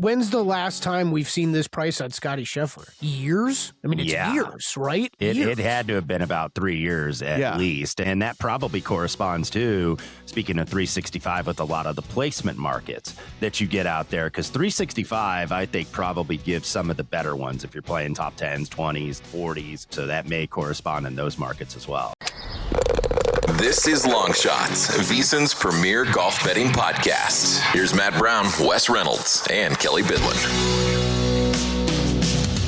When's the last time we've seen this price on Scottie Scheffler? Years? I mean, it's years, right? It had to have been about 3 years at least. And that probably corresponds to, speaking of 365, with a lot of the placement markets that you get out there. Because 365, I think, probably gives some of the better ones if you're playing top 10s, 20s, 40s. So that may correspond in those markets as well. This is Long Shots, VSiN's premier golf betting podcast. Here's Matt Brown, Wes Reynolds, and Kelley Bydlon.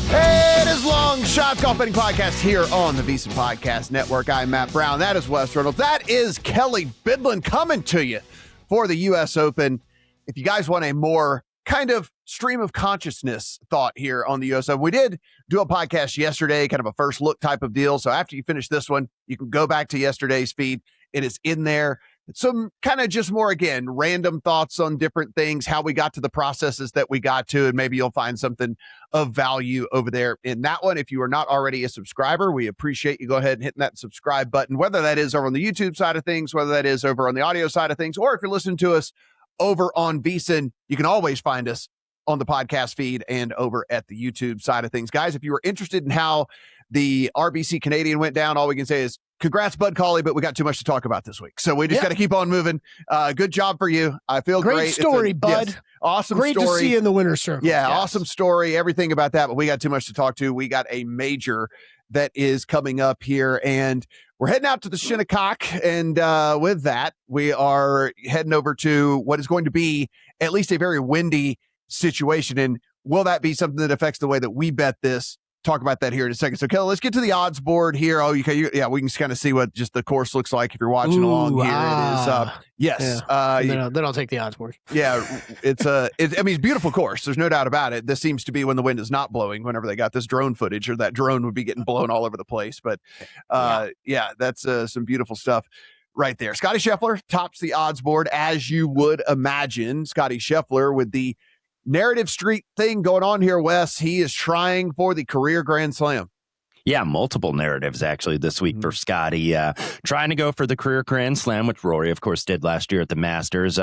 Hey, it is Long Shots Golf Betting Podcast here on the VSiN Podcast Network. I'm Matt Brown. That is Wes Reynolds. That is Kelley Bydlon coming to you for the U.S. Open. If you guys want a more kind of stream of consciousness thought here on the U.S. Open, we did do a podcast yesterday, kind of a first look type of deal. So after you finish this one, you can go back to yesterday's feed. It is in there. Some kind of just more, again, random thoughts on different things, how we got to the processes that we got to, and maybe you'll find something of value over there in that one. If you are not already a subscriber, we appreciate you go ahead and hitting that subscribe button, whether that is over on the YouTube side of things, whether that is over on the audio side of things, or if you're listening to us over on VSiN, you can always find us on the podcast feed and over at the YouTube side of things. Guys, if you were interested in how the RBC Canadian went down, all we can say is congrats, Bud Cauley, but we got too much to talk about this week. So we just got to keep on moving. Good job for you. I feel great. Great story, Bud. Yes, awesome great story. Great to see you in the winner's circle. Yeah, awesome story, everything about that, but we got too much to talk to. We got a major that is coming up here, and we're heading out to the Shinnecock, and with that, we are heading over to what is going to be at least a very windy situation. And will that be something that affects the way that we bet this? Talk about that here in a second. So, Kelley, let's get to the odds board here. Oh, we can just kind of see what just the course looks like if you're watching along here. It is, yes. Yeah. Then I'll take the odds board. Yeah, it's a beautiful course. There's no doubt about it. This seems to be when the wind is not blowing, whenever they got this drone footage, or that drone would be getting blown all over the place. But that's some beautiful stuff right there. Scottie Scheffler tops the odds board, as you would imagine. Scottie Scheffler with the narrative street thing going on here, Wes. He is trying for the career Grand Slam. Yeah, multiple narratives actually this week for Scottie. Trying to go for the career Grand Slam, which Rory, of course, did last year at the Masters.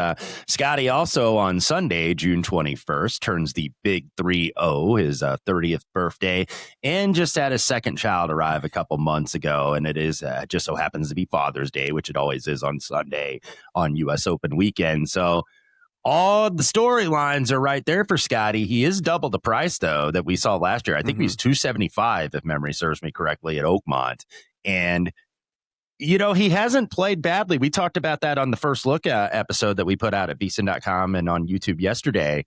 Scottie also on Sunday, June 21st, turns the big 3-0, his 30th birthday, and just had his second child arrive a couple months ago. And it is just so happens to be Father's Day, which it always is on Sunday on U.S. Open weekend. So all the storylines are right there for Scottie. He is double the price, though, that we saw last year. I think he's $275, if memory serves me correctly, at Oakmont. And, he hasn't played badly. We talked about that on the first look episode that we put out at VSiN.com and on YouTube yesterday.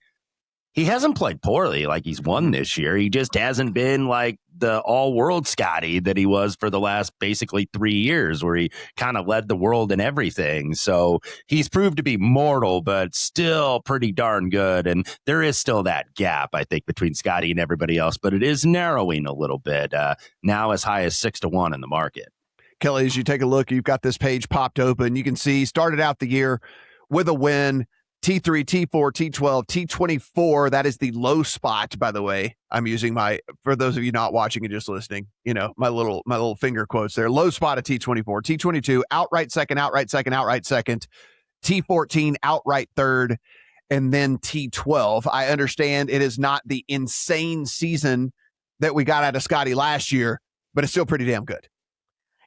He hasn't played poorly like he's won this year. He just hasn't been like the all-world Scottie that he was for the last basically 3 years, where he kind of led the world in everything. So he's proved to be mortal, but still pretty darn good. And there is still that gap, I think, between Scottie and everybody else, but it is narrowing a little bit, now as high as 6-1 in the market. Kelley, as you take a look, you've got this page popped open. You can see started out the year with a win. T3, T4, T12, T24. That is the low spot, by the way. I'm using for those of you not watching and just listening, my little finger quotes there. Low spot at T24, T22, outright second, outright second, outright second, T14, outright third, and then T12. I understand it is not the insane season that we got out of Scottie last year, but it's still pretty damn good.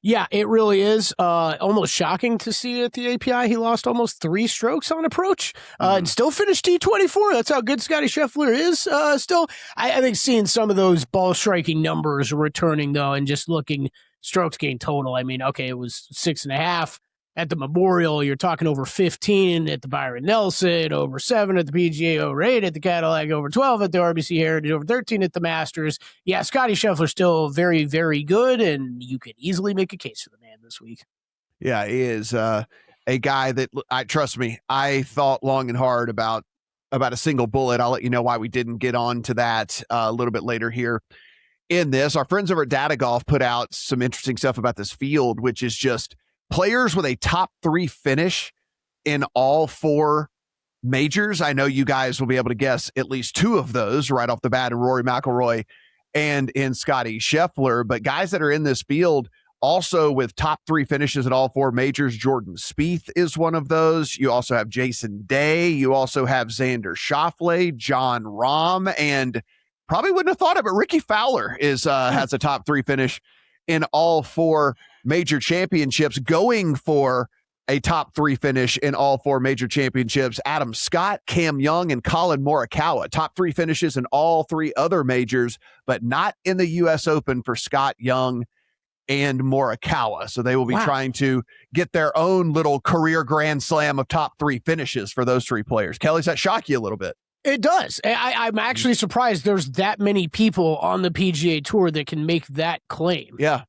Yeah, it really is. Almost shocking to see at the API. He lost almost 3 strokes on approach and still finished T24. That's how good Scottie Scheffler is. Still, I think seeing some of those ball striking numbers returning, though, and just looking strokes gained total. I mean, okay, it was 6.5 at the Memorial. You're talking over 15 at the Byron Nelson, over 7 at the PGA, over 8 at the Cadillac, over 12 at the RBC Heritage, over 13 at the Masters. Yeah, Scottie Scheffler still very, very good, and you could easily make a case for the man this week. Yeah, he is a guy that, trust me, I thought long and hard about a single bullet. I'll let you know why we didn't get on to that a little bit later here in this. Our friends over at Data Golf put out some interesting stuff about this field, which is just players with a top 3 finish in all 4 majors. I know you guys will be able to guess at least 2 of those right off the bat, in Rory McIlroy and in Scottie Scheffler. But guys that are in this field Also, with top 3 finishes at all 4 majors, Jordan Spieth is one of those. You also have Jason Day. You also have Xander Schauffele, Jon Rahm, and probably wouldn't have thought of it, Ricky Fowler has a top 3 finish in all 4 major championships, going for a top 3 finish in all 4 major championships. Adam Scott, Cam Young, and Collin Morikawa, top 3 finishes in all 3 other majors, but not in the U.S. Open for Scott, Young, and Morikawa. So they will be trying to get their own little career grand slam of top 3 finishes for those 3 players. Kelly, does that shock you a little bit? It does. I'm actually surprised there's that many people on the PGA Tour that can make that claim. Yeah.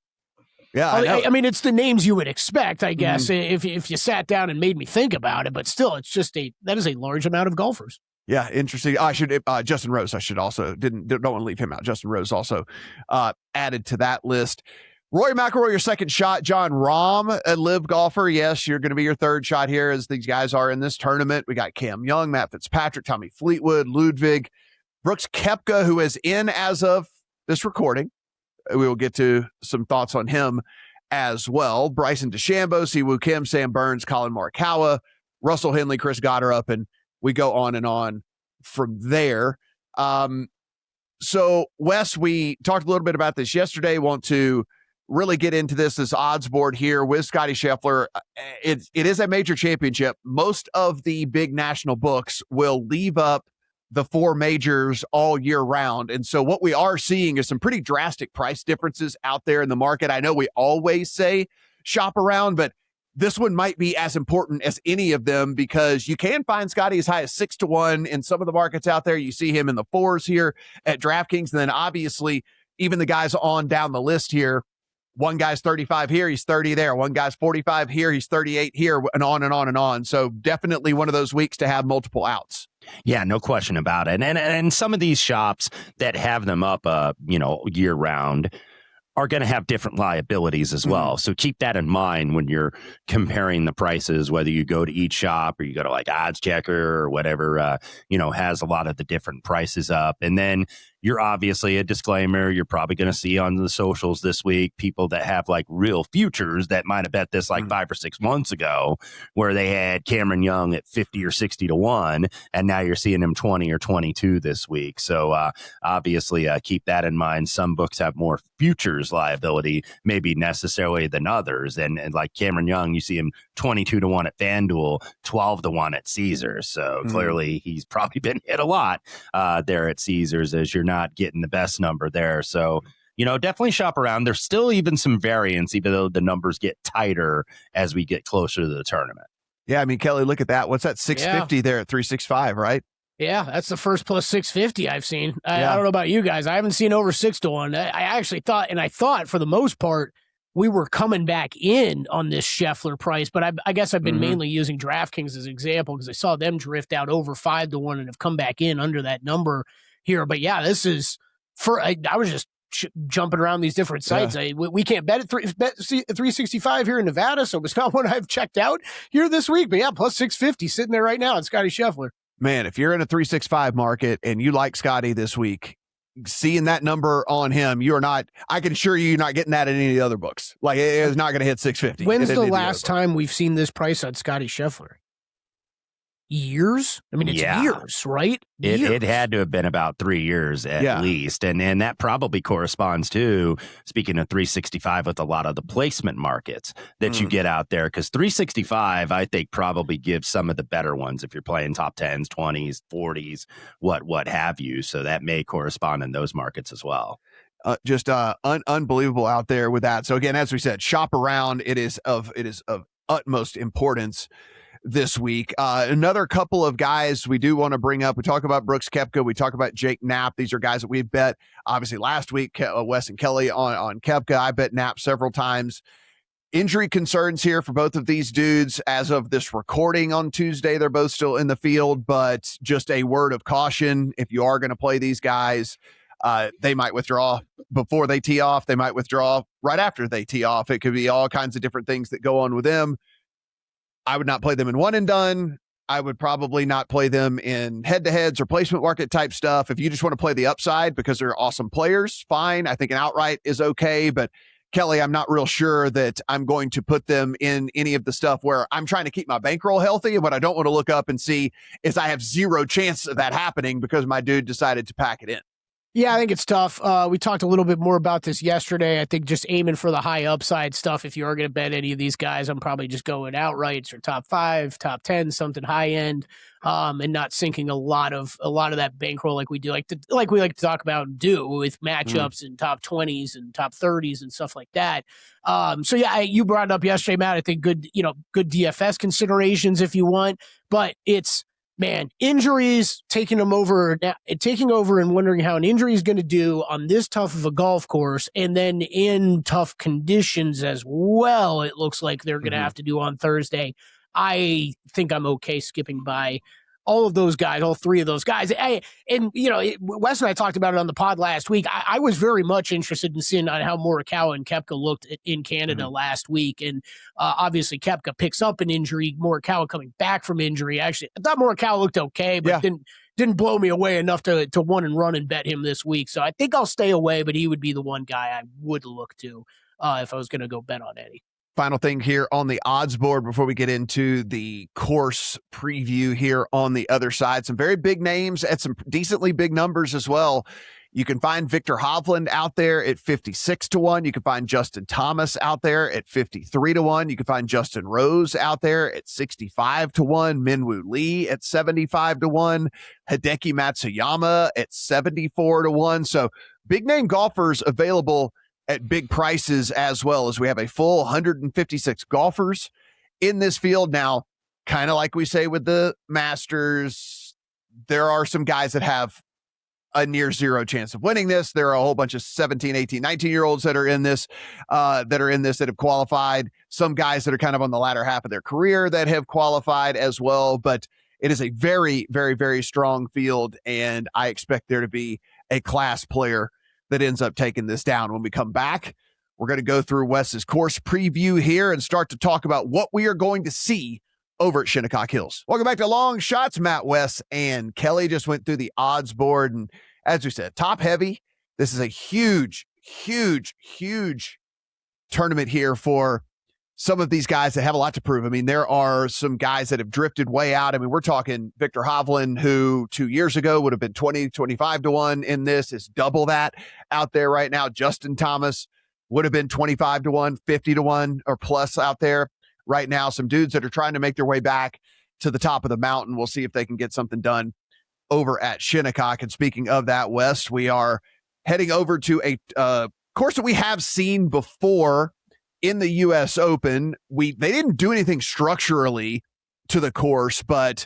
Yeah, I mean, it's the names you would expect, I guess, if you sat down and made me think about it. But still, it's just that is a large amount of golfers. Yeah, interesting. I should Justin Rose. I should also don't want to leave him out. Justin Rose also added to that list. Rory McIlroy, your second shot. Jon Rahm, a live golfer. Yes, you're going to be your third shot here, as these guys are in this tournament. We got Cam Young, Matt Fitzpatrick, Tommy Fleetwood, Ludwig, Brooks Koepka, who is in as of this recording. We will get to some thoughts on him as well. Bryson DeChambeau, Siwoo Kim, Sam Burns, Collin Morikawa, Russell Henley, Chris Gotterup, and we go on and on from there. So, Wes, we talked a little bit about this yesterday. Want to really get into this odds board here with Scottie Scheffler. It is a major championship. Most of the big national books will leave up the 4 majors all year round. And so what we are seeing is some pretty drastic price differences out there in the market. I know we always say shop around, but this one might be as important as any of them, because you can find Scottie as high as 6-1 in some of the markets out there. You see him in the 4s here at DraftKings. And then obviously even the guys on down the list here, one guy's 35 here, he's 30 there. One guy's 45 here, he's 38 here, and on and on and on. So definitely one of those weeks to have multiple outs. Yeah, no question about it. And some of these shops that have them up, year round are going to have different liabilities as well. So keep that in mind when you're comparing the prices, whether you go to each shop or you go to like Odds Checker or whatever, has a lot of the different prices up. And then you're obviously a disclaimer. You're probably going to see on the socials this week people that have like real futures that might have bet this like 5 or 6 months ago, where they had Cameron Young at 50 or 60-1, and now you're seeing him 20 or 22 this week. So obviously keep that in mind. Some books have more futures liability, maybe necessarily than others. And like Cameron Young, you see him 22-1 at FanDuel, 12-1 at Caesars. So clearly he's probably been hit a lot there at Caesars, as you're not getting the best number there. So, definitely shop around. There's still even some variance, even though the numbers get tighter as we get closer to the tournament. Yeah, I mean, Kelly, look at that. What's that 650 there at 365, right? Yeah, that's the first plus 650 I've seen. I don't know about you guys. I haven't seen over 6-1. I actually thought for the most part, we were coming back in on this Scheffler price, but I guess I've been mainly using DraftKings as an example because I saw them drift out over 5-1 and have come back in under that number here. But yeah, this is I was just jumping around these different sites. We can't bet at 365 here in Nevada, so it's not one I've checked out here this week. But yeah, plus 650 sitting there right now. It's Scottie Scheffler. Man, if you're in a 365 market and you like Scottie this week, seeing that number on him, I can assure you're not getting that in any of the other books. Like, it is not going to hit 650. When's the last time we've seen this price on Scottie Scheffler? Years? I mean, it's years, right? It had to have been about 3 years at least. And that probably corresponds to, speaking of 365, with a lot of the placement markets that you get out there. Because 365, I think, probably gives some of the better ones if you're playing top 10s, 20s, 40s, what have you. So that may correspond in those markets as well. Just unbelievable out there with that. So again, as we said, shop around. It is of utmost importance this week. Another couple of guys we do want to bring up. We talk about Brooks Koepka. We talk about Jake Knapp. These are guys that we've bet, obviously, last week, Wes and Kelly on Koepka. I bet Knapp several times. Injury concerns here for both of these dudes. As of this recording on Tuesday, they're both still in the field, but just a word of caution. If you are going to play these guys, they might withdraw before they tee off. They might withdraw right after they tee off. It could be all kinds of different things that go on with them. I would not play them in one and done. I would probably not play them in head-to-heads or placement market type stuff. If you just want to play the upside because they're awesome players, fine. I think an outright is okay, but Kelley, I'm not real sure that I'm going to put them in any of the stuff where I'm trying to keep my bankroll healthy. And what I don't want to look up and see is I have zero chance of that happening because my dude decided to pack it in. Yeah, I think it's tough. We talked a little bit more about this yesterday. I think just aiming for the high upside stuff. If you are going to bet any of these guys, I'm probably just going outrights or top 5, top 10, something high end, and not sinking a lot of that bankroll like we do, like we like to talk about and do with matchups and top 20s and top 30s and stuff like that. So yeah, you brought it up yesterday, Matt. I think good DFS considerations if you want, but it's. Man, injuries taking over and wondering how an injury is going to do on this tough of a golf course, and then in tough conditions as well. It looks like they're going to have to do on Thursday. I think I'm okay skipping by all of those guys, all three of those guys. Wes and I talked about it on the pod last week. I was very much interested in seeing on how Morikawa and Koepka looked in Canada last week. And obviously Koepka picks up an injury, Morikawa coming back from injury. Actually, I thought Morikawa looked okay, but didn't blow me away enough to want and run and bet him this week. So I think I'll stay away, but he would be the one guy I would look to if I was going to go bet on any. Final thing here on the odds board before we get into the course preview here on the other side. Some very big names at some decently big numbers as well. You can find Viktor Hovland out there at 56-1. You can find Justin Thomas out there at 53-1. You can find Justin Rose out there at 65-1. Minwoo Lee at 75-1. Hideki Matsuyama at 74-1. So big name golfers available at big prices, as well as we have a full 156 golfers in this field. Now, kind of like we say with the Masters, there are some guys that have a near zero chance of winning this. There are a whole bunch of 17, 18, 19-year-olds that are in this, that have qualified. Some guys that are kind of on the latter half of their career that have qualified as well. But it is a very, very, very strong field, and I expect there to be a class player that ends up taking this down. When we come back, we're going to go through Wes's course preview here and start to talk about what we are going to see over at Shinnecock Hills. Welcome back to Long Shots. Matt, Wes, and Kelley just went through the odds board. And as we said, top heavy. This is a huge, huge, huge tournament here for some of these guys that have a lot to prove. I mean, there are some guys that have drifted way out. I mean, we're talking Viktor Hovland, who 2 years ago would have been 20, 25-1 in this, is double that out there right now. Justin Thomas would have been 25-1, 50-1 or plus out there right now. Some dudes that are trying to make their way back to the top of the mountain. We'll see if they can get something done over at Shinnecock. And speaking of that, Wes, we are heading over to a course that we have seen before in the U.S. Open. They didn't do anything structurally to the course, but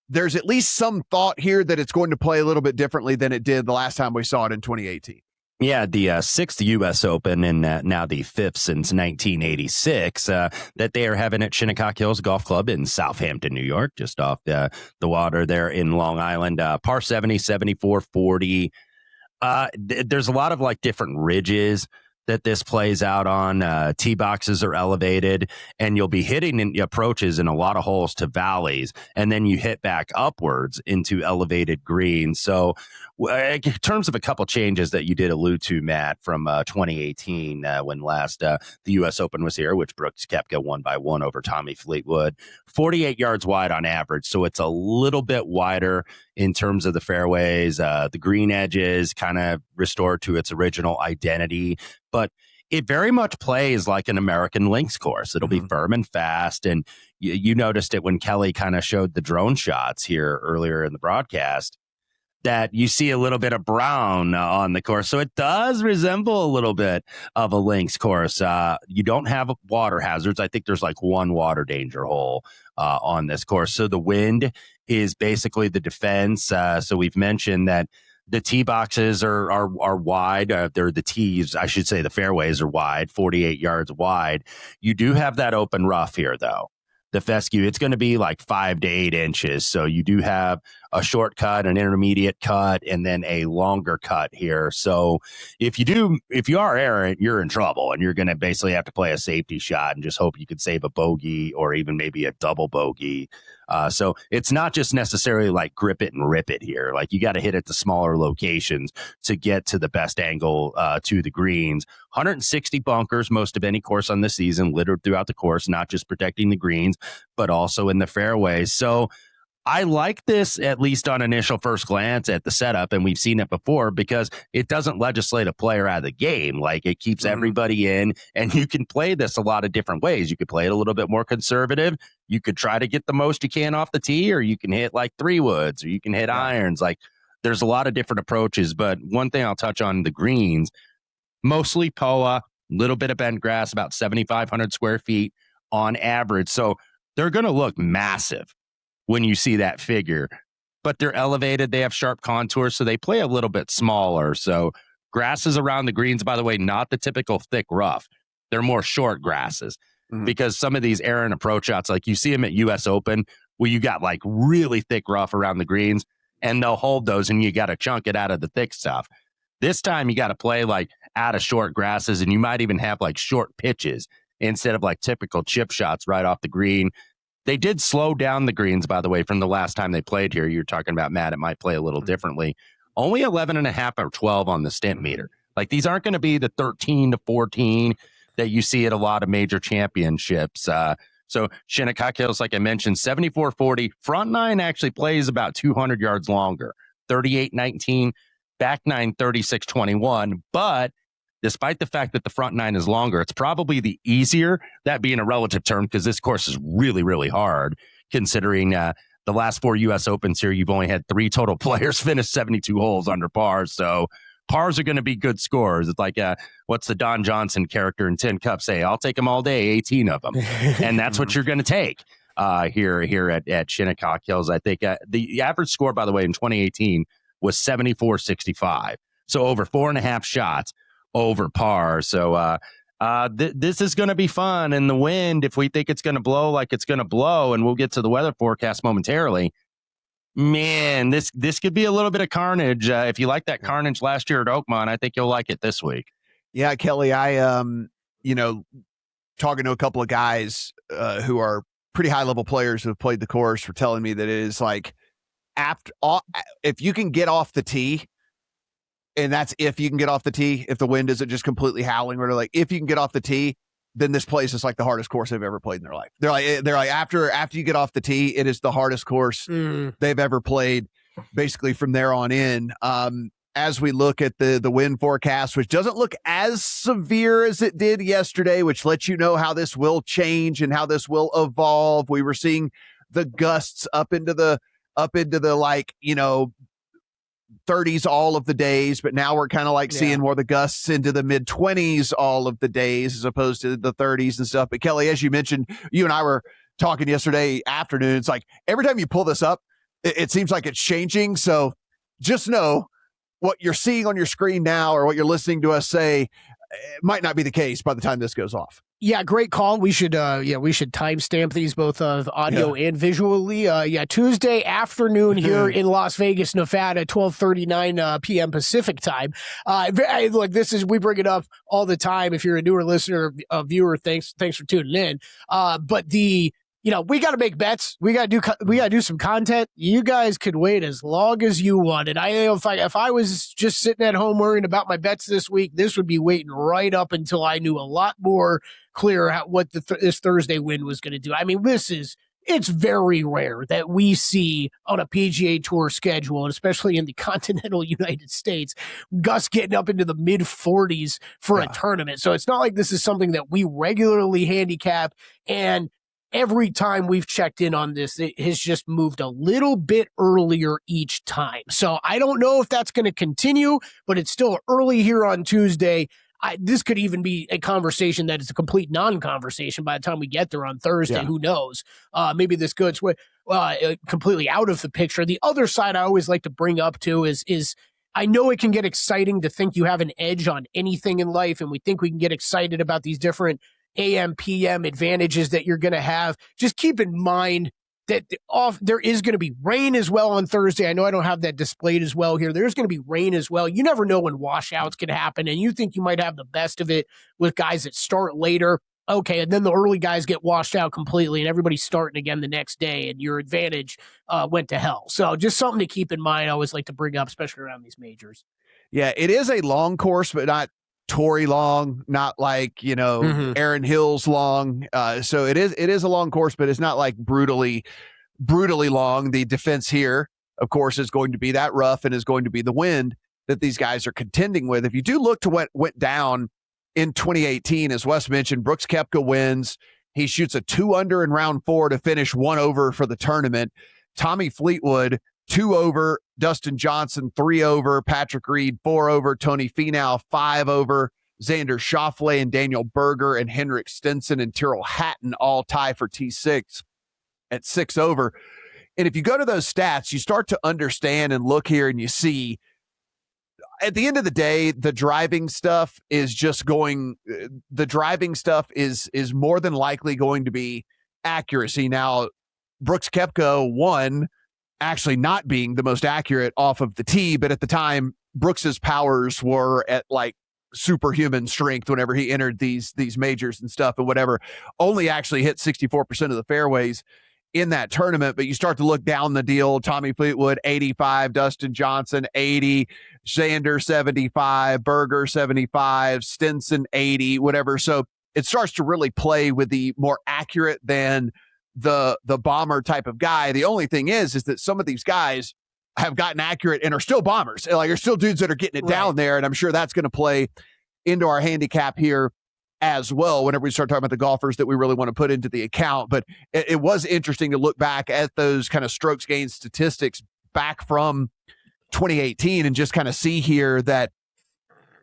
there's at least some thought here that it's going to play a little bit differently than it did the last time we saw it in 2018. Yeah, the sixth U.S. Open and now the fifth since 1986 that they are having at Shinnecock Hills Golf Club in Southampton, New York, just off the water there in Long Island. Par 70, 74, 40. There's a lot of different ridges that this plays out on. Tee boxes are elevated, and you'll be hitting in approaches in a lot of holes to valleys, and then you hit back upwards into elevated greens. So in terms of a couple changes that you did allude to, Matt, from 2018 when last the U.S. Open was here, which Brooks Koepka won by 1 over Tommy Fleetwood, 48 yards wide on average. So it's a little bit wider in terms of the fairways. The green edges kind of restored to its original identity, but it very much plays like an American links course. It'll be firm and fast. And you noticed it when Kelley kind of showed the drone shots here earlier in the broadcast, that you see a little bit of brown on the course. So it does resemble a little bit of a links course. You don't have water hazards. I think there's one water danger hole on this course. So the wind is basically the defense. So we've mentioned that the tee boxes are wide. They're the tees, I should say the fairways are wide, 48 yards wide. You do have that open rough here, though. The fescue, it's going to be 5 to 8 inches. So you do have a short cut, an intermediate cut, and then a longer cut here. So if you are errant, you're in trouble, and you're going to basically have to play a safety shot and just hope you could save a bogey or even maybe a double bogey So it's not just necessarily like grip it and rip it here. Like you got to hit at the smaller locations to get to the best angle to the greens. 160 bunkers, most of any course on the season, littered throughout the course, not just protecting the greens, but also in the fairways. So I like this, at least on initial first glance at the setup, and we've seen it before, because it doesn't legislate a player out of the game. Like, it keeps everybody in, and you can play this a lot of different ways. You could play it a little bit more conservative. You could try to get the most you can off the tee, or you can hit like 3-woods, or you can hit irons. Like, there's a lot of different approaches, but one thing I'll touch on, the greens, mostly POA, little bit of bent grass, about 7,500 square feet on average. So they're going to look massive when you see that figure, but they're elevated. They have sharp contours, so they play a little bit smaller. So grasses around the greens, by the way, not the typical thick rough. They're more short grasses because some of these errant approach shots, like you see them at US Open, where you got like really thick rough around the greens, and they'll hold those and you got to chunk it out of the thick stuff. This time you got to play like out of short grasses, and you might even have like short pitches instead of like typical chip shots right off the green. They did slow down the greens, by the way, from the last time they played here. You're talking about, Matt, it might play a little differently. Only 11.5 or 12 on the stent meter. Like, these aren't going to be the 13 to 14 that you see at a lot of major championships. So Shinnecock Hills, like I mentioned, 74-40. Front nine actually plays about 200 yards longer, 38-19. Back nine, 36-21. But despite the fact that the front nine is longer, it's probably the easier, that being a relative term, because this course is really, really hard, considering the last 4 U.S. Opens here, you've only had 3 total players finish 72 holes under par. So pars are going to be good scores. It's like, what's the Don Johnson character in Tin Cup say? I'll take them all day, 18 of them. And that's what you're going to take here at Shinnecock Hills. I think the average score, by the way, in 2018 was 74-65. So over 4.5 shots over par. So this is going to be fun. And the wind, if we think it's going to blow like it's going to blow, and we'll get to the weather forecast momentarily, man, this could be a little bit of carnage. If you like that carnage last year at Oakmont, I think you'll like it this week. Yeah, Kelly, I talking to a couple of guys who are pretty high level players who have played the course, were telling me that it is like, if you can get off the tee, and that's if you can get off the tee, if the wind isn't just completely howling, or like, if you can get off the tee, then this place is like the hardest course they've ever played in their life. They're like after you get off the tee, it is the hardest course they've ever played, basically from there on in. As we look at the wind forecast, which doesn't look as severe as it did yesterday, which lets you know how this will change and how this will evolve. We were seeing the gusts up into the like, 30s all of the days, but now we're kind of like seeing more the gusts into the mid 20s all of the days, as opposed to the 30s and stuff. But Kelly, as you mentioned, you and I were talking yesterday afternoon. It's like every time you pull this up, it seems like it's changing. So just know what you're seeing on your screen now, or what you're listening to us say, it might not be the case by the time this goes off. Yeah, great call. We should timestamp these both audio and visually. Tuesday afternoon here in Las Vegas, Nevada, 12:39 p.m. Pacific time. We bring it up all the time. If you're a newer listener, viewer, thanks for tuning in. But we got to make bets. We got to do some content. You guys could wait as long as you want. And I know if I was just sitting at home worrying about my bets this week, this would be waiting right up until I knew a lot more clear what this Thursday win was going to do. I mean, it's very rare that we see on a PGA Tour schedule, and especially in the continental United States, gusts getting up into the mid 40s for a tournament. So it's not like this is something that we regularly handicap, and every time we've checked in on this, it has just moved a little bit earlier each time. So I don't know if that's going to continue, but it's still early here on Tuesday. This could even be a conversation that is a complete non-conversation by the time we get there on Thursday. Yeah. Who knows? Maybe this goes completely out of the picture. The other side I always like to bring up too is I know it can get exciting to think you have an edge on anything in life, and we think we can get excited about these different AM, PM advantages that you're going to have. Just keep in mind that there is going to be rain as well on Thursday. I know I don't have that displayed as well here. There's going to be rain as well. You never know when washouts can happen, and you think you might have the best of it with guys that start later. okay, and then the early guys get washed out completely and everybody's starting again the next day and your advantage went to hell. So just something to keep in mind. I always like to bring up, especially around these majors. Yeah, it is a long course, but not Tory long, not like, Aaron Hill's long. So it is a long course, but it's not like brutally long. The defense here, of course, is going to be that rough and is going to be the wind that these guys are contending with. If you do look to what went down in 2018, as Wes mentioned, Brooks Koepka wins. He shoots a 2 under in round 4 to finish 1 over for the tournament. Tommy Fleetwood, 2 over. Dustin Johnson, 3 over. Patrick Reed, 4 over. Tony Finau, 5 over. Xander Schauffele and Daniel Berger and Henrik Stenson and Tyrrell Hatton all tie for T6 at 6 over. And if you go to those stats, you start to understand and look here and you see at the end of the day, the driving stuff is more than likely going to be accuracy. Now, Brooks Koepka won actually not being the most accurate off of the tee, but at the time, Brooks's powers were at like superhuman strength whenever he entered these majors and stuff and whatever. Only actually hit 64% of the fairways in that tournament, but you start to look down the deal. Tommy Fleetwood, 85, Dustin Johnson, 80, Xander, 75, Berger, 75, Stenson, 80, whatever. So it starts to really play with the more accurate than the bomber type of guy. The only thing is that some of these guys have gotten accurate and are still bombers. Like, are still dudes that are getting it down there, and I'm sure that's going to play into our handicap here as well whenever we start talking about the golfers that we really want to put into the account. But it was interesting to look back at those kind of strokes gained statistics back from 2018 and just kind of see here that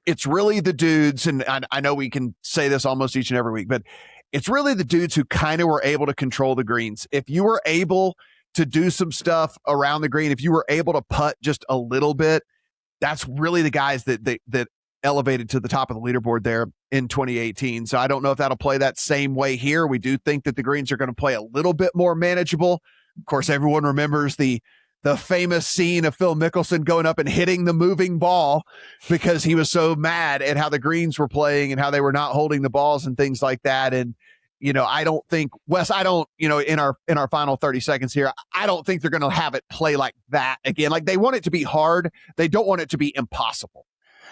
it's really the dudes, and I know we can say this almost each and every week, but it's really the dudes who kind of were able to control the greens. If you were able to do some stuff around the green, if you were able to putt just a little bit, that's really the guys that elevated to the top of the leaderboard there in 2018. So I don't know if that'll play that same way here. We do think that the greens are going to play a little bit more manageable. Of course, everyone remembers the famous scene of Phil Mickelson going up and hitting the moving ball because he was so mad at how the greens were playing and how they were not holding the balls and things like that. And, I don't think, Wes, in our final 30 seconds here, I don't think they're going to have it play like that again. Like, they want it to be hard. They don't want it to be impossible.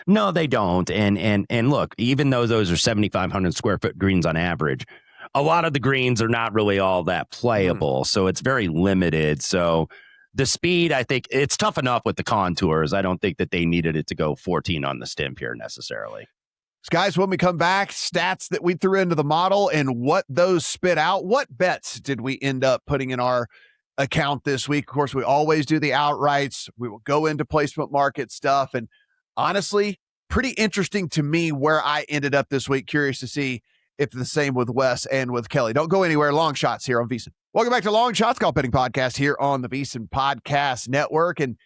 No, they don't. And look, even though those are 7,500 square foot greens on average, a lot of the greens are not really all that playable. So it's very limited. So the speed, I think it's tough enough with the contours. I don't think that they needed it to go 14 on the stimp here necessarily. Guys, when we come back, stats that we threw into the model and what those spit out. What bets did we end up putting in our account this week? Of course, we always do the outrights. We will go into placement market stuff. And honestly, pretty interesting to me where I ended up this week. Curious to see if the same with Wes and with Kelley. Don't go anywhere. Long Shots here on VSiN. Welcome back to Long Shots Golf Betting Podcast here on the VSiN Podcast Network. And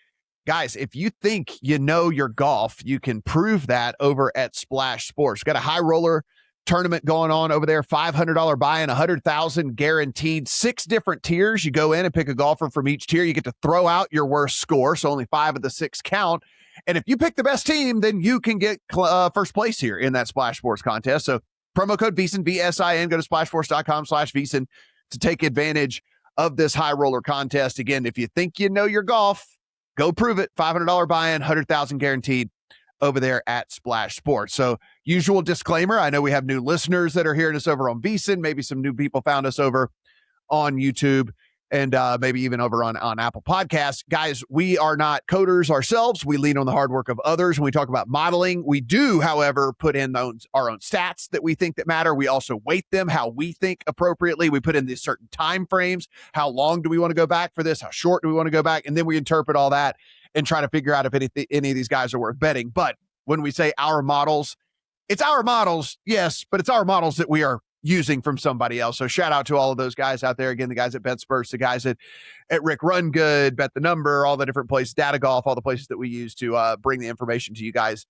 guys, if you think you know your golf, you can prove that over at Splash Sports. Got a high roller tournament going on over there, $500 buy-in, $100,000 guaranteed, 6 different tiers. You go in and pick a golfer from each tier. You get to throw out your worst score, so only 5 of the 6 count. And if you pick the best team, then you can get first place here in that Splash Sports contest. So promo code VSiN, VSIN, go to splashsports.com/VSiN to take advantage of this high roller contest. Again, if you think you know your golf, go prove it. $500 buy-in, $100,000 guaranteed over there at Splash Sports. So usual disclaimer, I know we have new listeners that are hearing us over on VSiN. Maybe some new people found us over on YouTube and maybe even over on Apple Podcasts. Guys, we are not coders ourselves. We lean on the hard work of others when we talk about modeling. We do, however, put in our own stats that we think that matter. We also weight them how we think appropriately. We put in these certain time frames. How long do we want to go back for this? How short do we want to go back? And then we interpret all that and try to figure out if any of these guys are worth betting. But when we say our models, it's our models, yes, but it's our models that we are using from somebody else. So shout out to all of those guys out there. Again, the guys at BetSperts, the guys at Rick Run Good, Bet the Number, all the different places, Data Golf, all the places that we use to bring the information to you guys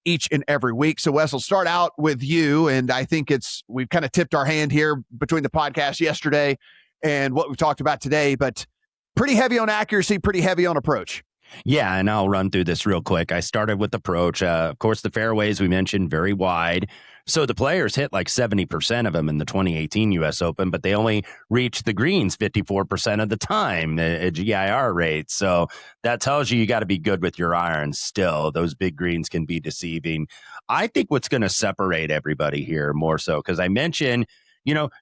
each and every week. So Wes, we'll start out with you. And I think we've kind of tipped our hand here between the podcast yesterday and what we've talked about today, but pretty heavy on accuracy, pretty heavy on approach. Yeah, and I'll run through this real quick. I started with approach. Of course, the fairways we mentioned very wide. So the players hit like 70% of them in the 2018 U.S. Open, but they only reached the greens 54% of the time, a GIR rate. So that tells you got to be good with your irons still. Those big greens can be deceiving. I think what's going to separate everybody here more so, because I mentioned,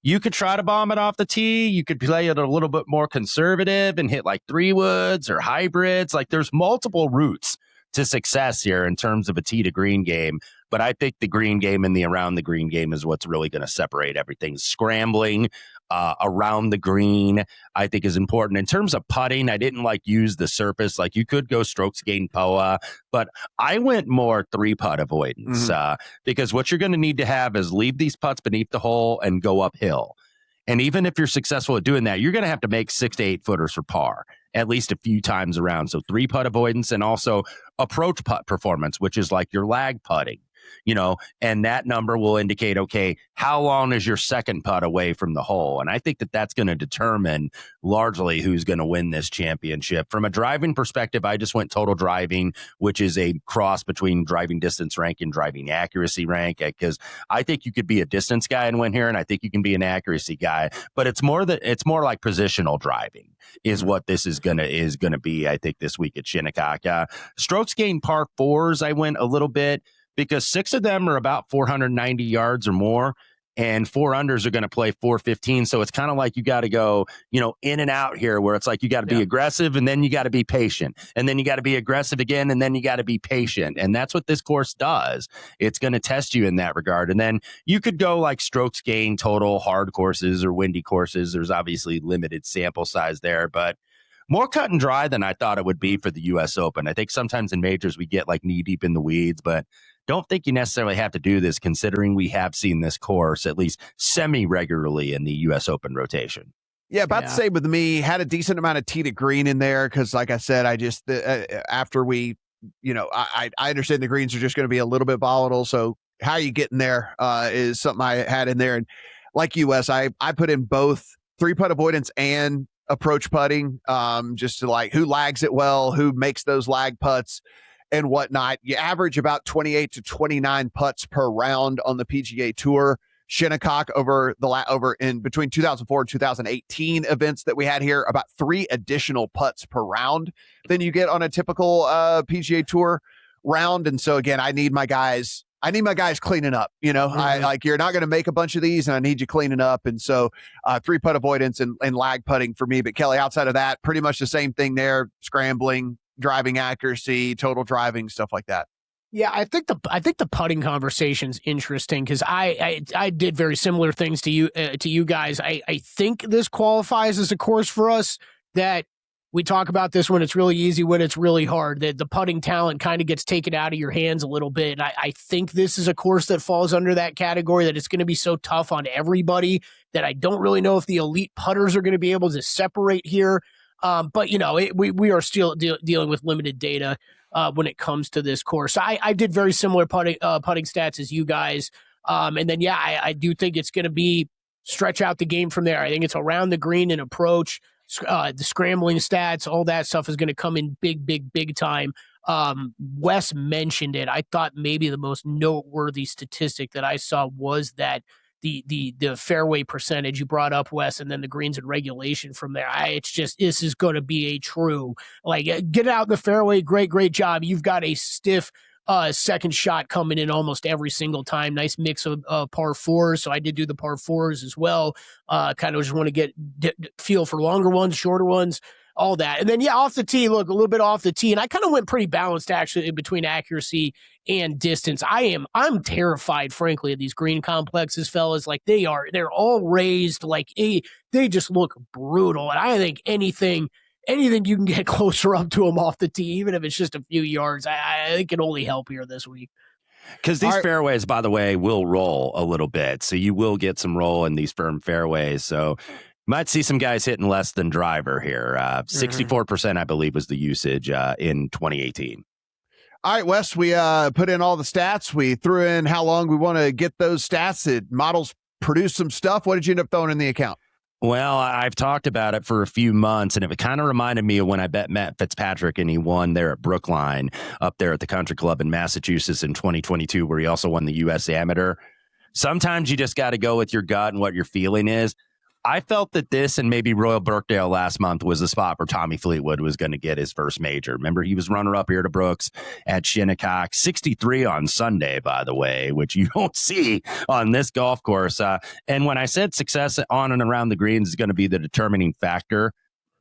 you could try to bomb it off the tee. You could play it a little bit more conservative and hit like 3-woods or hybrids. Like there's multiple routes to success here in terms of a tee to green game. But I think the green game and the around the green game is what's really going to separate everything. Scrambling around the green, I think, is important. In terms of putting, I didn't use the surface. Like you could go strokes gained POA, but I went more 3-putt avoidance because what you're going to need to have is leave these putts beneath the hole and go uphill. And even if you're successful at doing that, you're going to have to make 6 to 8 footers for par at least a few times around. So 3-putt avoidance and also approach putt performance, which is like your lag putting. And that number will indicate, okay, how long is your second putt away from the hole? And I think that that's going to determine largely who's going to win this championship. From a driving perspective, I just went total driving, which is a cross between driving distance rank and driving accuracy rank, because I think you could be a distance guy and win here, and I think you can be an accuracy guy. But it's more like positional driving is what this is gonna be, I think, this week at Shinnecock. Strokes gained par 4s, I went a little bit, because 6 of them are about 490 yards or more, and 4 unders are going to play 415. So it's kind of like you got to go, in and out here, where it's like you got to be aggressive and then you got to be patient, and then you got to be aggressive again, and then you got to be patient. And that's what this course does. It's going to test you in that regard. And then you could go like strokes gain total hard courses or windy courses. There's obviously limited sample size there, but more cut and dry than I thought it would be for the U.S. Open. I think sometimes in majors we get like knee deep in the weeds, but don't think you necessarily have to do this, considering we have seen this course at least semi-regularly in the U.S. Open rotation. Yeah, about the same with me. Had a decent amount of tee to green in there because, like I said, I just after we, I understand the greens are just going to be a little bit volatile. So how you getting there is something I had in there. And like US, I put in both 3-putt avoidance and approach putting, just to like who lags it well, who makes those lag putts and whatnot. You average about 28 to 29 putts per round on the PGA Tour. Shinnecock over in between 2004 and 2018 events that we had here, about 3 additional putts per round than you get on a typical PGA Tour round. And so again, I need my guys cleaning up. I you're not going to make a bunch of these, and I need you cleaning up. And so 3-putt avoidance and lag putting for me. But Kelley, outside of that, pretty much the same thing there: scrambling, driving accuracy, total driving, stuff like that. Yeah, I think the putting conversation's interesting because I did very similar things to you guys. I think this qualifies as a course for us that we talk about this when it's really easy, when it's really hard. The putting talent kind of gets taken out of your hands a little bit. And I think this is a course that falls under that category, that it's going to be so tough on everybody that I don't really know if the elite putters are going to be able to separate here. But we are still dealing with limited data when it comes to this course. I did very similar putting stats as you guys, and then I do think it's going to be stretch out the game from there. I think it's around the green and approach, the scrambling stats, all that stuff is going to come in big time. Wes mentioned it. I thought maybe the most noteworthy statistic that I saw was that the fairway percentage you brought up, Wes, and then the greens and regulation from there. This is going to be a true, get out in the fairway. Great job. You've got a stiff second shot coming in almost every single time. Nice mix of par 4s. So I did do the par 4s as well. Kind of just want to get feel for longer ones, shorter ones, all that. And then, off the tee, look, a little bit off the tee. And I kind of went pretty balanced, actually, between accuracy and distance. I'm terrified, frankly, of these green complexes, fellas. They're all raised. They just look brutal. And I think anything you can get closer up to them off the tee, even if it's just a few yards, I think can only help here this week. Because these fairways, by the way, will roll a little bit. So you will get some roll in these firm fairways. So might see some guys hitting less than driver here. 64%, I believe, was the usage in 2018. All right, Wes, we put in all the stats. We threw in how long we want to get those stats. It models produce some stuff. What did you end up throwing in the account? Well, I've talked about it for a few months, and it kind of reminded me of when I bet Matt Fitzpatrick, and he won there at Brookline up there at the Country Club in Massachusetts in 2022, where he also won the U.S. Amateur. sometimes you just got to go with your gut and what your feeling is. I felt that this and maybe Royal Birkdale last month was the spot where Tommy Fleetwood was going to get his first major. Remember, he was runner-up here to Brooks at Shinnecock, 63 on Sunday, by the way, which you don't see on this golf course. And when I said success on and around the greens is going to be the determining factor,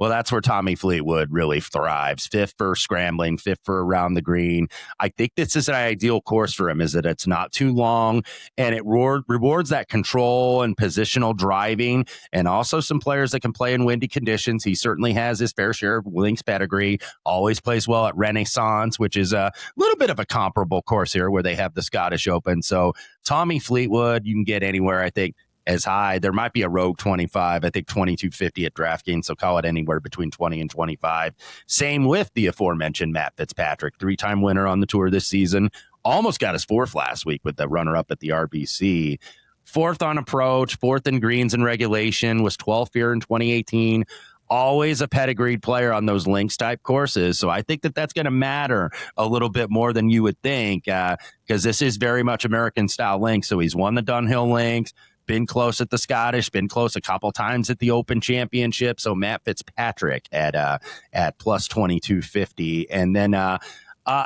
well, that's where Tommy Fleetwood really thrives. 5th for scrambling, 5th for around the green. I think this is an ideal course for him, is that it's not too long and it rewards that control and positional driving, and also some players that can play in windy conditions. He certainly has his fair share of links pedigree, always plays well at Renaissance, which is a little bit of a comparable course here where they have the Scottish Open. So Tommy Fleetwood, you can get anywhere, I think, as high. There might be a rogue 25, I think 2250 at DraftKings, so call it anywhere between 20 and 25. Same with the aforementioned Matt Fitzpatrick, 3-time winner on the tour this season. Almost got his 4th last week with the runner-up at the RBC. 4th on approach, 4th in greens and regulation, was 12th here in 2018. Always a pedigreed player on those links type courses. So I think that that's going to matter a little bit more than you would think, because this is very much American style links. So he's won the Dunhill links, been close at the Scottish, been close a couple times at the Open Championship. So Matt Fitzpatrick at plus 2250. And then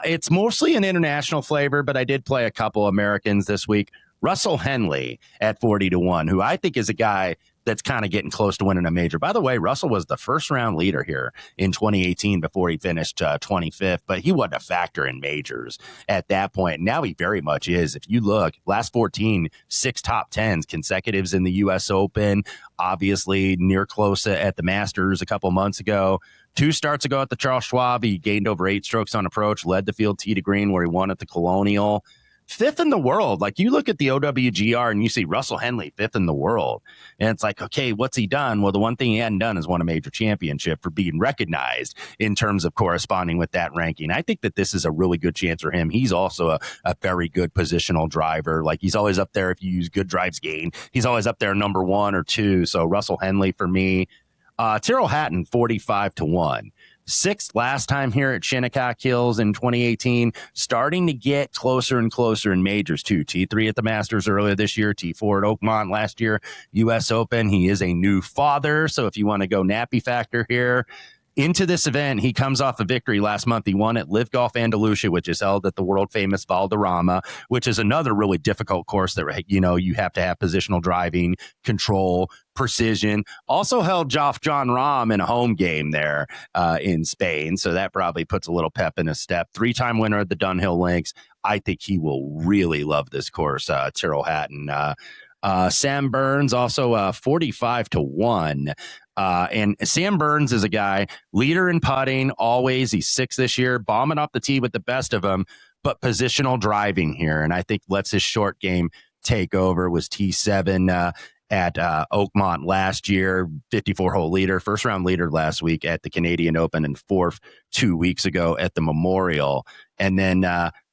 it's mostly an international flavor, but I did play a couple Americans this week. Russell Henley at 40-1, who I think is a guy that's kind of getting close to winning a major. By the way, Russell was the first round leader here in 2018 before he finished 25th, but he wasn't a factor in majors at that point. Now he very much is. If you look, last 14, 6 top 10s consecutives in the U.S. Open, obviously near close at the Masters a couple months ago. 2 starts ago at the Charles Schwab, he gained over 8 strokes on approach, led the field tee to green where he won at the Colonial. 5th in the world. Like, you look at the OWGR and you see Russell Henley 5th in the world. And it's like, okay, what's he done? Well, the one thing he hadn't done is won a major championship for being recognized in terms of corresponding with that ranking. I think that this is a really good chance for him. He's also a very good positional driver. Like, he's always up there if you use good drives gain. He's always up there number 1 or 2. So Russell Henley for me. Tyrrell Hatton, 45-1. 6th last time here at Shinnecock Hills in 2018, starting to get closer and closer in majors too. T3 at the Masters earlier this year, T4 at Oakmont last year, U.S. Open. He is a new father, so if you want to go nappy factor here, into this event, he comes off a victory last month. He won at Live Golf Andalusia, which is held at the world-famous Valderrama, which is another really difficult course that, you know, you have to have positional driving, control, precision. Also held Jon Rahm in a home game there in Spain, so that probably puts a little pep in his step. 3-time winner at the Dunhill Links. I think he will really love this course, Tyrrell Hatton. Sam Burns, also 45-1. And Sam Burns is a guy, leader in putting, always. He's 6th this year, bombing off the tee with the best of them, but positional driving here. And I think lets his short game take over. Was T7 at Oakmont last year, 54-hole leader, first-round leader last week at the Canadian Open, and 4th 2 weeks ago at the Memorial. And then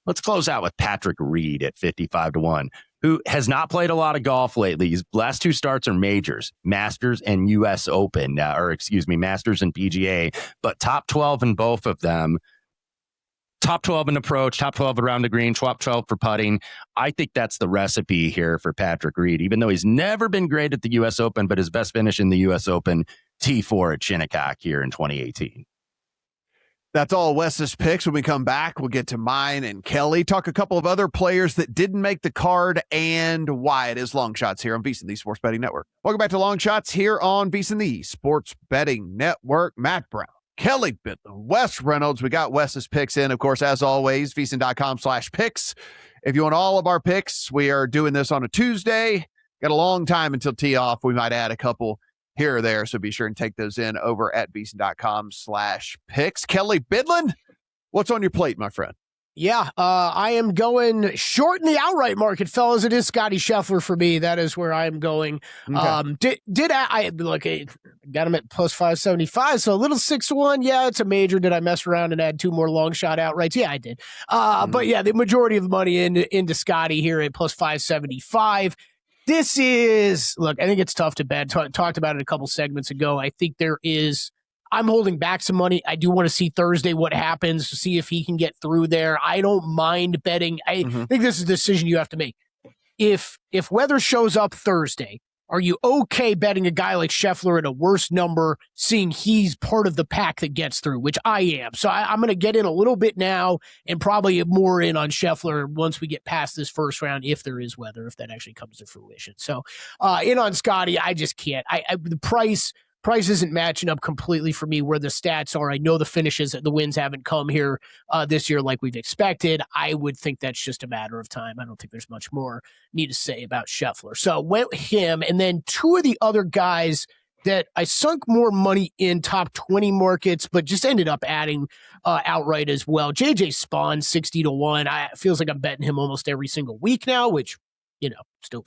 let's close out with Patrick Reed at 55-1. Who has not played a lot of golf lately. His last 2 starts are majors, Masters and U.S. Open, Masters and PGA, but top 12 in both of them. Top 12 in approach, top 12 around the green, top 12 for putting. I think that's the recipe here for Patrick Reed, even though he's never been great at the U.S. Open, but his best finish in the U.S. Open, T4 at Shinnecock here in 2018. That's all Wes's picks. When we come back, we'll get to mine and Kelly, talk a couple of other players that didn't make the card and why. It is Long Shots here on VSiN, the Sports Betting Network. Welcome back to Long Shots here on VSiN, the Sports Betting Network. Matt Brown, Kelley Bydlon, Wes Reynolds. We got Wes's picks in, of course, as always, VSiN.com/picks. If you want all of our picks, we are doing this on a Tuesday. Got a long time until tee off. We might add a couple here or there, so be sure and take those in over at VSiN.com/picks. Kelley Bydlon, what's on your plate, my friend? Yeah, I am going short in the outright market, fellas. It is Scottie Scheffler for me. That is where I am going. Okay. I got him at plus 575, so a little 6-1. Yeah, it's a major. Did I mess around and add 2 more long shot outrights? Yeah, I did. But yeah, the majority of the money into Scottie here at plus 575. This is, look, I think it's tough to bet. Talked about it a couple segments ago. I think I'm holding back some money. I do want to see Thursday what happens, to see if he can get through there. I don't mind betting. I think this is a decision you have to make. if weather shows up Thursday, are you okay betting a guy like Scheffler at a worse number, seeing he's part of the pack that gets through, which I am. So I'm going to get in a little bit now and probably more in on Scheffler once we get past this first round, if there is weather, if that actually comes to fruition. So in on Scottie, I just can't. The price isn't matching up completely for me where the stats are. I know the finishes, the wins haven't come here this year like we've expected. I would think that's just a matter of time. I don't think there's much more need to say about Scheffler. So went with him, and then two of the other guys that I sunk more money in top 20 markets, but just ended up adding outright as well. JJ Spaun, 60-1. It feels like I'm betting him almost every single week now, which,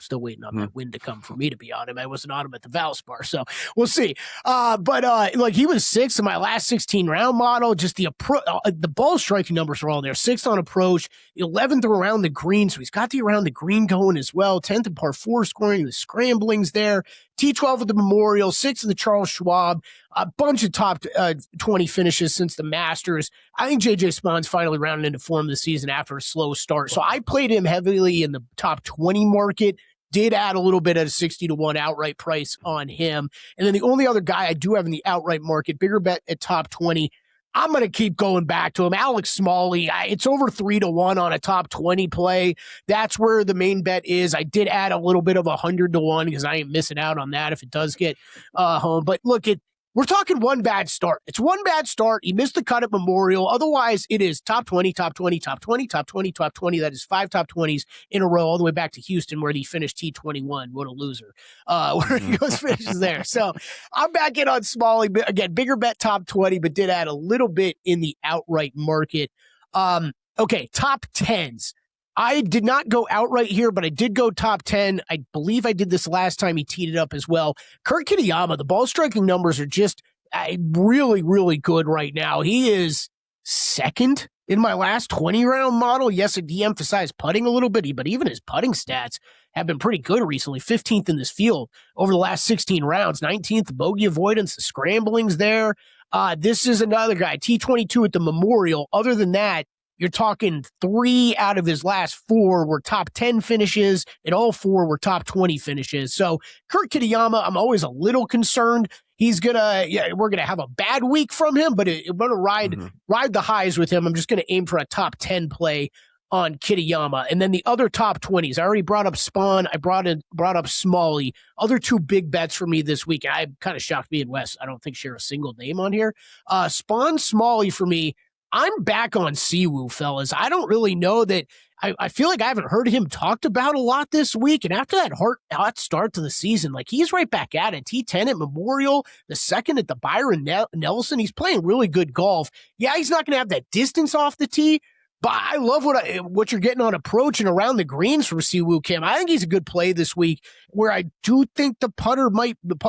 still waiting on that win to come for me to be on him. I wasn't on him at the Valspar, so we'll see. But he was 6th in my last 16 round model. Just the ball striking numbers are all there. 6th on approach, 11th around the green, so he's got the around the green going as well. 10th in par 4 scoring, the scramblings there. T12 at the Memorial, 6th at the Charles Schwab, a bunch of top 20 finishes since the Masters. I think JJ Spawn's finally rounded into form this season after a slow start. So I played him heavily in the top 20 market, did add a little bit at a 60-1 outright price on him. And then the only other guy I do have in the outright market, bigger bet at top 20, I'm going to keep going back to him. Alex Smalley, it's over 3-1 on a top 20 play. That's where the main bet is. I did add a little bit of 100-1 because I ain't missing out on that if it does get home. But look, we're talking one bad start. It's one bad start. He missed the cut at Memorial. Otherwise, it is top 20, top 20, top 20, top 20, top 20. That is 5 top 20s in a row all the way back to Houston where he finished T21. What a loser. Where he goes finishes there. So I'm back in on Smalley. Again, bigger bet top 20, but did add a little bit in the outright market. Okay, top 10s. I did not go outright here, but I did go top 10. I believe I did this last time he teed it up as well. Kurt Kitayama, the ball striking numbers are just really, really good right now. He is 2nd in my last 20-round model. Yes, I de-emphasized putting a little bit, but even his putting stats have been pretty good recently. 15th in this field over the last 16 rounds. 19th, bogey avoidance, the scramblings there. This is another guy, T22 at the Memorial. Other than that, you're talking 3 out of his last 4 were top 10 finishes, and all 4 were top 20 finishes. So Kurt Kitayama, I'm always a little concerned. We're gonna have a bad week from him, but we're gonna ride the highs with him. I'm just gonna aim for a top 10 play on Kitayama. And then the other top 20s, I already brought up Spaun. I brought up Smalley. Other 2 big bets for me this week. I kind of shocked me and Wes. I don't think share a single name on here. Spaun, Smalley for me. I'm back on Siwoo, fellas. I don't really know that. I feel like I haven't heard him talked about a lot this week. And after that hot start to the season, he's right back at it. T10 at Memorial, the 2nd at the Byron Nelson. He's playing really good golf. Yeah, he's not going to have that distance off the tee, but I love what you're getting on approach and around the greens from Siwoo Kim. I think he's a good play this week, where I do think the putter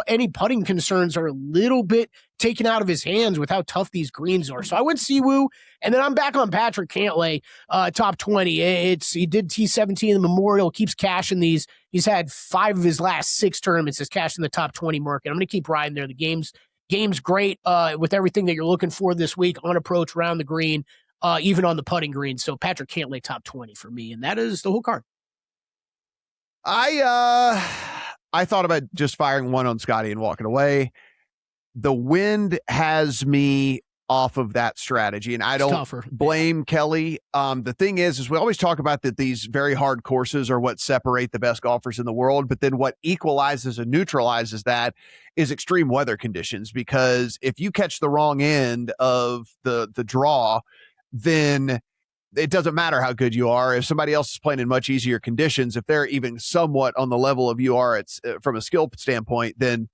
any putting concerns are a little bit taken out of his hands with how tough these greens are. So I went Siwoo, and then I'm back on Patrick Cantlay, top 20. He did T17 in the Memorial, keeps cashing these. He's had 5 of his last 6 tournaments has cashed in the top 20 market. I'm going to keep riding there. The game's great with everything that you're looking for this week on approach, around the green. Even on the putting green. So Patrick Cantlay top 20 for me, and that is the whole card. I thought about just firing one on Scottie and walking away. The wind has me off of that strategy, and I don't blame Kelley. The thing is we always talk about that these very hard courses are what separate the best golfers in the world, but then what equalizes and neutralizes that is extreme weather conditions, because if you catch the wrong end of the draw, then it doesn't matter how good you are. If somebody else is playing in much easier conditions, if they're even somewhat on the level of you are, it's from a skill standpoint, then,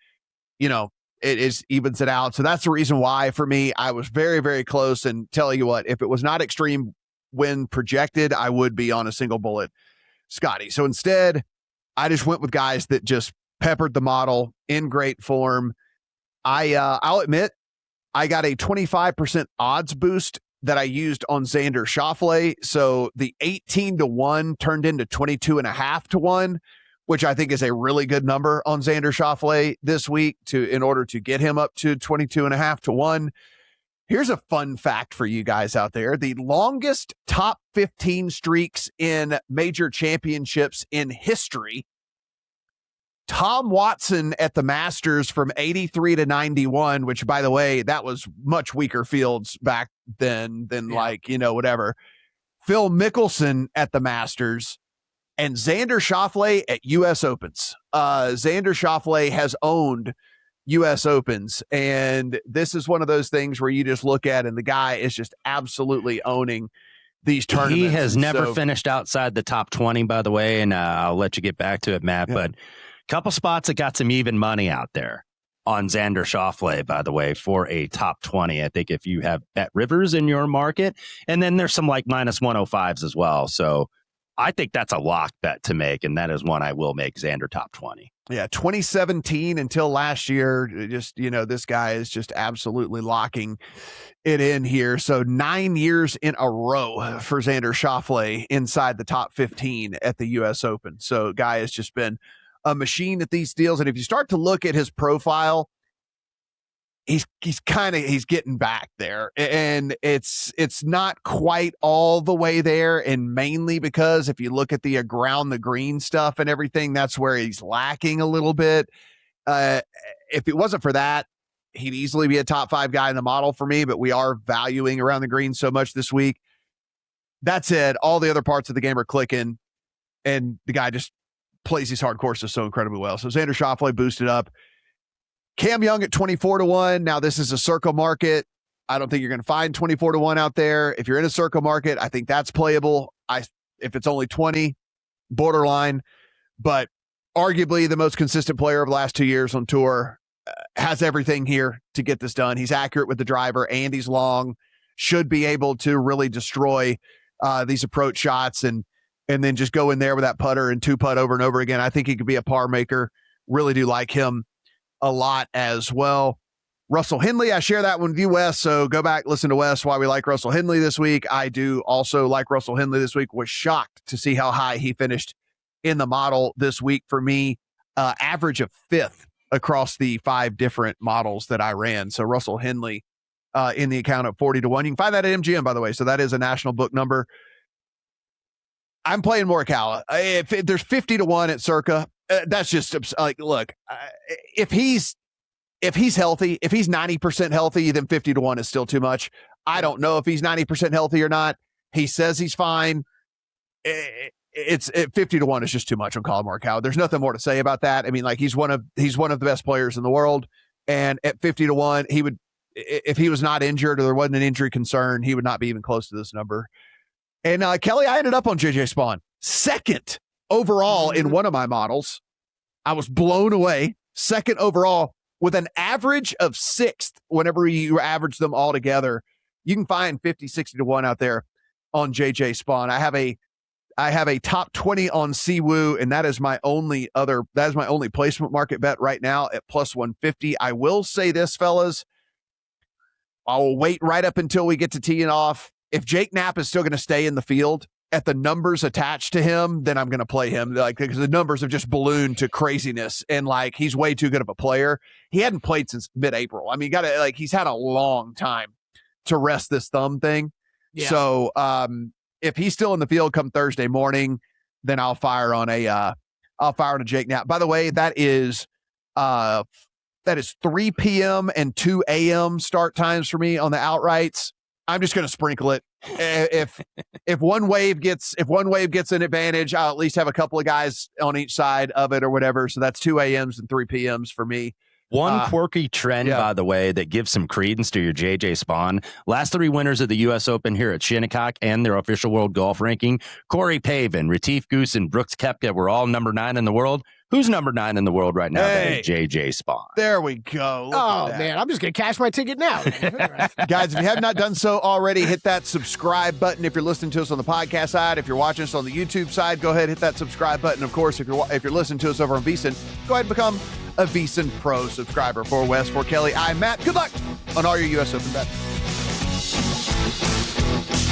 it evens it out. So that's the reason why, for me, I was very, very close. And tell you what, if it was not extreme wind projected, I would be on a single bullet Scottie. So instead, I just went with guys that just peppered the model in great form. I'll admit, I got a 25% odds boost that I used on Xander Schauffele. So the 18-1 turned into 22.5-1, which I think is a really good number on Xander Schauffele this week in order to get him up to 22.5-1. Here's a fun fact for you guys out there. The longest top 15 streaks in major championships in history. Tom Watson at the Masters from 83 to 91, which, by the way, that was much weaker fields back then than whatever. Phil Mickelson at the Masters and Xander Schauffele at U.S. Opens. Xander Schauffele has owned U.S. Opens, and this is one of those things where you just look at and the guy is just absolutely owning these tournaments. He has never finished outside the top 20, by the way, and I'll let you get back to it, Matt, but couple spots that got some even money out there on Xander Schauffele, by the way, for a top 20. I think if you have Bet Rivers in your market, and then there's some like minus 105s as well. So I think that's a lock bet to make, and that is one I will make, Xander top 20. Yeah, 2017 until last year, just, this guy is just absolutely locking it in here. So 9 years in a row for Xander Schauffele inside the top 15 at the U.S. Open. So guy has just been a machine at these deals. And if you start to look at his profile, he's getting back there, and it's not quite all the way there. And mainly because if you look at the around the green stuff and everything, that's where he's lacking a little bit. If it wasn't for that, he'd easily be a top 5 guy in the model for me, but we are valuing around the green so much this week. That said, all the other parts of the game are clicking, and the guy just plays these hard courses so incredibly well. So Xander Schauffele boosted up. Cam Young at 24-1. Now this is a circle market. I don't think you're going to find 24-1 out there. If you're in a circle market, I think that's playable. If it's only 20, borderline, but arguably the most consistent player of the last 2 years on tour, has everything here to get this done. He's accurate with the driver and he's long, should be able to really destroy these approach shots and then just go in there with that putter and 2-putt over and over again. I think he could be a par maker. Really do like him a lot as well. Russell Henley, I share that one with you, Wes. So go back, listen to Wes why we like Russell Henley this week. I do also like Russell Henley this week. Was shocked to see how high he finished in the model this week for me. Average of 5th across the 5 different models that I ran. So Russell Henley in the account at 40-1. You can find that at MGM, by the way. So that is a national book number. I'm playing Morikawa. If there's 50-1 at Circa, that's just like, look, if he's healthy, if he's 90% healthy, then 50-1 is still too much. I don't know if he's 90% healthy or not. He says he's fine. It's 50-1 is just too much on Collin Morikawa. There's nothing more to say about that. I mean, like he's one of the best players in the world, and at 50-1, he would, if he was not injured or there wasn't an injury concern, he would not be even close to this number. And Kelley, I ended up on JJ Spaun, 2nd overall in one of my models. I was blown away. 2nd overall with an average of 6th whenever you average them all together. You can find 50-60-1 out there on JJ Spaun. I have a top 20 on Siwoo, and that is my only placement market bet right now at plus 150. I will say this, fellas. I will wait right up until we get to teeing off. If Jake Knapp is still going to stay in the field at the numbers attached to him, then I'm going to play him, like, because the numbers have just ballooned to craziness, and like he's way too good of a player. He hadn't played since mid-April. I mean, he's had a long time to rest this thumb thing. Yeah. So if he's still in the field come Thursday morning, then I'll fire on a Jake Knapp. By the way, that is 3 p.m. and 2 a.m. start times for me on the outrights. I'm just going to sprinkle it. If one wave gets an advantage, I'll at least have a couple of guys on each side of it or whatever. So that's 2 a.m.s and 3 p.m.s for me. One quirky trend, by the way, that gives some credence to your JJ Spaun. Last 3 winners of the U.S. Open here at Shinnecock and their official world golf ranking, Corey Pavin, Retief Goose, and Brooks Koepka were all number 9 in the world. Who's number 9 in the world right now? Hey, that is JJ Spaun. There we go. Oh, man, I'm just going to cash my ticket now. Guys, if you have not done so already, hit that subscribe button. If you're listening to us on the podcast side, if you're watching us on the YouTube side, go ahead, hit that subscribe button. Of course, if you're listening to us over on VSiN, go ahead and become a VSiN Pro subscriber. For Wes, for Kelley, I'm Matt. Good luck on all your U.S. Open bets.